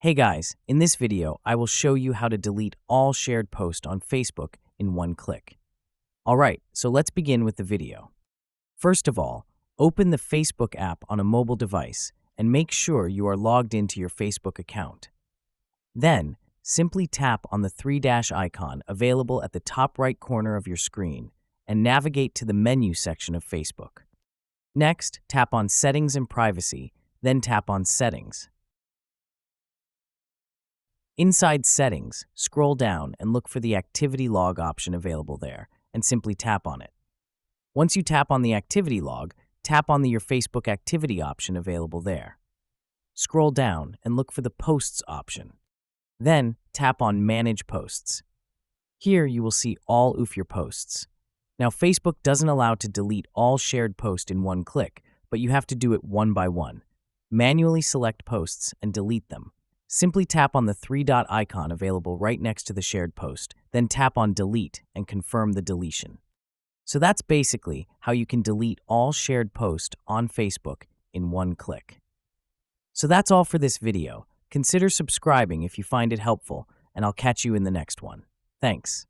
Hey guys, in this video, I will show you how to delete all shared posts on Facebook in one click. Alright, so let's begin with the video. First of all, open the Facebook app on a mobile device and make sure you are logged into your Facebook account. Then, simply tap on the three-dash icon available at the top right corner of your screen and navigate to the menu section of Facebook. Next, tap on Settings and Privacy, then tap on Settings. Inside Settings, scroll down and look for the Activity Log option available there, and simply tap on it. Once you tap on the Activity Log, tap on the Your Facebook Activity option available there. Scroll down and look for the Posts option. Then, tap on Manage Posts. Here you will see all of your posts. Now, Facebook doesn't allow to delete all shared posts in one click, but you have to do it one by one. Manually select posts and delete them. Simply tap on the three-dot icon available right next to the shared post, then tap on Delete and confirm the deletion. So that's basically how you can delete all shared posts on Facebook in one click. So that's all for this video. Consider subscribing if you find it helpful, and I'll catch you in the next one. Thanks.